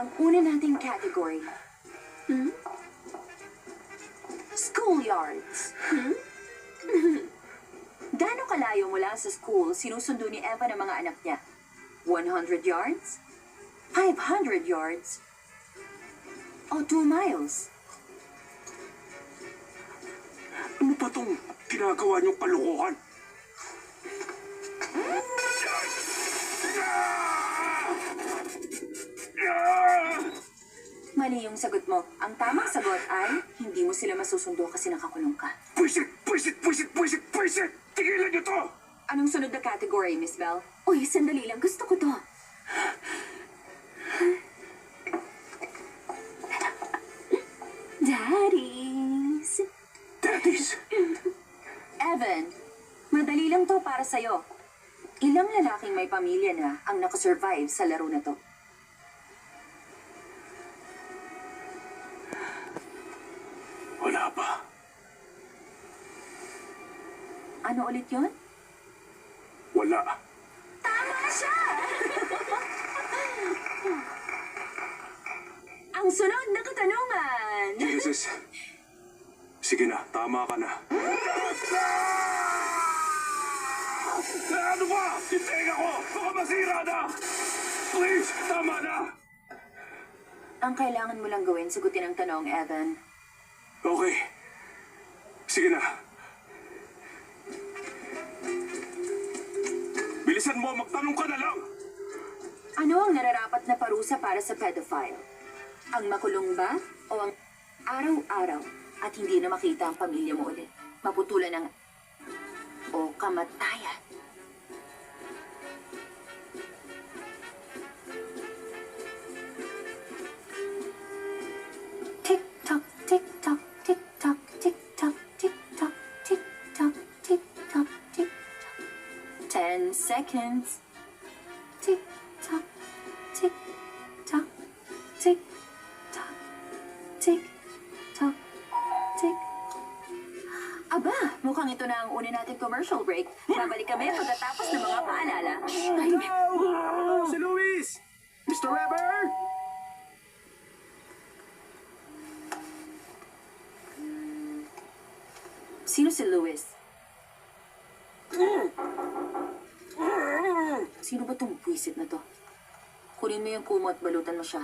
Ang una nating category. Schoolyards. Gaano kalayo mula sa school sinusundo ni Eva ng mga anak niya? 100 yards? 500 yards? O 2 miles? Ano ba itong ginagawa niyong palukuhan? Mali yung sagot mo. Ang tamang sagot ay, hindi mo sila masusundo kasi nakakulong ka. Pwisit! Pwisit! Pwisit! Pwisit! Pwisit! Tigilan niyo to! Anong sunod na category, Miss Bell? Uy, sandali lang. Gusto ko to. Daddies. Daddies! Evan, madali lang to para sa'yo. Ilang lalaking may pamilya na ang nakasurvive sa laro na to? Wala pa. Ano ulit yun? Wala. Tama siya! Ang sunod na katanungan! Jesus. Sige na, tama ka na. Ano ba? Hintayin ako! Baka masira na! Please, tama na! Ang kailangan mo lang gawin, sagutin ang tanong, Evan. Okay. Sige na. Bilisan mo, magtanong ka na lang! Ano ang nararapat na parusa para sa pedophile? Ang makulong ba o ang araw-araw at hindi na makita ang pamilya mo ulit? Maputulan ng o kamatayan? Tick-tock, tick-tock, tick-tock, tick-tock, tick-tock, tick-tock, tick-tock, tick-tock. 10 seconds. Tick-tock, tick-tock, tick-tock, tick-tock, tick. Aba, mukhang ito na ang una nating commercial break. Babalik kami pagkatapos ng mga paalala. Ay, Si Luis! Mr. Weber! sino si Luis? Sino ba tong buwisit na to? Kunin mo yung kumo at balutan mo siya.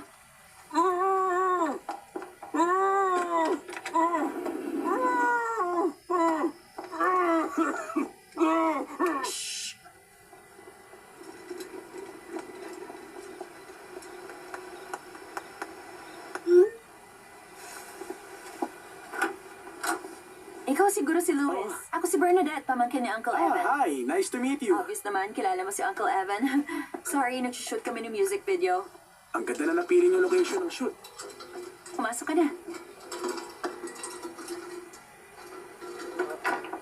Ikaw siguro si Luis. Ako si Bernadette, pamangkin ni Uncle Evan. Hi. Nice to meet you. Obvious naman, kilala mo si Uncle Evan. Sorry, nag-shoot kami ng music video. Ang ganda na napili yung location ng shoot. Pumasok ka na.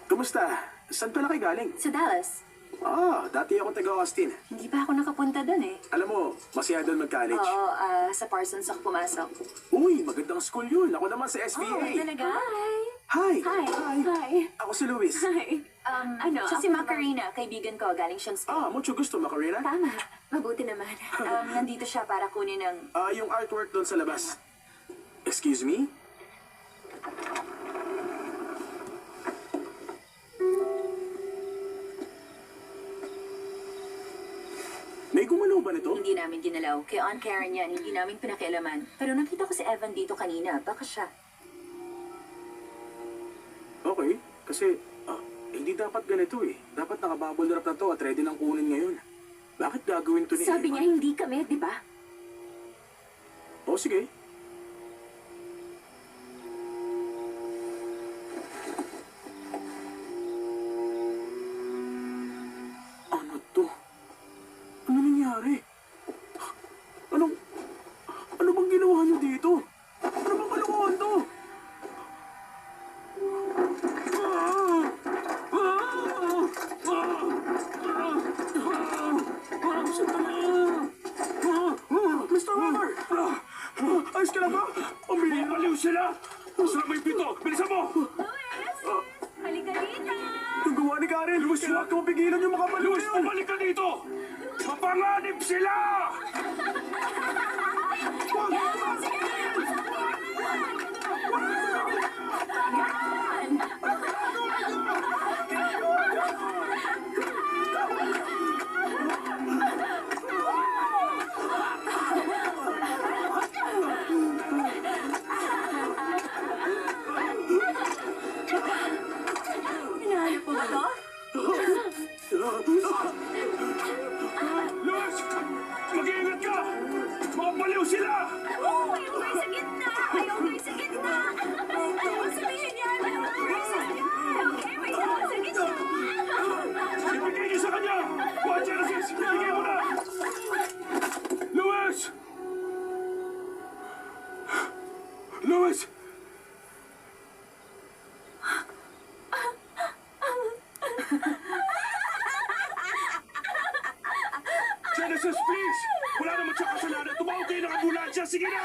Kumusta? Saan pala kayo galing? Sa Dallas. Dati akong taga-Austin. Hindi pa ako nakapunta doon eh. Alam mo, masaya doon mag-college. Oo, sa Parsons ako pumasok. Uy, magandang school yun. Ako naman sa Oh, SVA. talaga? Hi. Hi. Hi. Ako si Luis. Hi. Siya si Macarena, kaibigan ko, galing siyang Spain. Mucho gusto, Macarena. Tama. Mabuti naman. Nandito siya para kunin ng... Yung artwork doon sa labas. Excuse me? May gumalaw ba nito? Hindi namin ginalaw. Kay Aunt Karen yan, hindi namin pinakialaman. Pero nakita ko si Evan dito kanina. Baka siya. Okay, kasi hindi dapat ganito eh. Dapat nakabubble wrap na to at ready nang kunin ngayon. Bakit gagawin to ni Sabi Evan? niya hindi kami, di ba? Sige. Ano to? Ano nangyari? Ano bang ginawa niyo dito? Ano bang kalokohan to? Mr. Weber! Ayos ka na ba? Baliw sila! Sila may pito! Bilisan mo! Halika dito! Yung gawa ni Karen! Luis, Kailangan ko mapigilan yung mga baliw Luis, na yun! bumalik ka dito! Mapanganib sila! Hinahanap mo ba to? Luis! Mag-iingat ka! Mga baliw sila! Oh, ayaw kayo sa gitna! Ayaw kayo sa gitna! Ayaw sabihin yan! Ayaw kayo sa gitna! Okay, may tao sa gitna! Ibigay niyo sa kanya! Juan Genesis! Ibigay mo na! Luis! Luis! Genesis, please! Wala naman siya kasalanan. Tumawag kayo ng ambulansya. Sige na!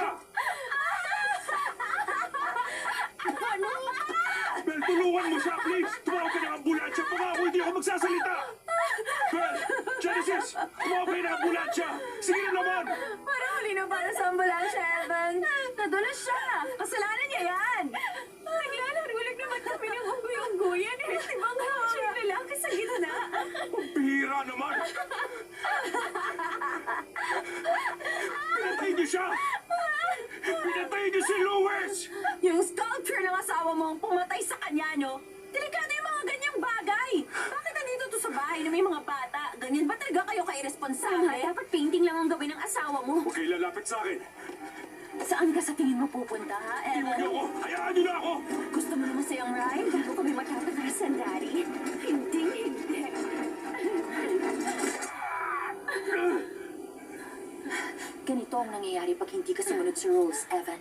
Bel, tulungan mo siya, please! Tumawag ka ng ambulansya. Pangako, hindi ako magsasalita! Bel! Genesis! Tumawag kayo ng ambulansya! Sige na naman! Parang huli na para sa ambulansya, Evan. Nadulas siya. Kasalanan niya yan. Naglalariwalag naman kami ng unggoy-unggoyan. Di ba nga siya yung lalaki sa gitna? Pambihira naman! Pinatay niyo siya! Pinatay niyo si Luis! Yung sculpture ng asawa mo ang pumatay sa kanya, no? Delikado yung mga ganyang bagay. Bakit nandito to sa bahay na may mga bata? Ganyan ba talaga kayo ka-irresponsable? Dapat painting lang ang gawin ng asawa mo. Huwag kayo lalapit sa akin! Saan ka sa tingin mo pupunta, ha, Iwan niyo Evan? ako! Hayaan niyo na ako! Gusto mo naman sayang ride? Bago kami matatakasan, Daddy? Hindi, hindi. Ganito ang nangyayari pag hindi ka sumunod sa rules, Evan.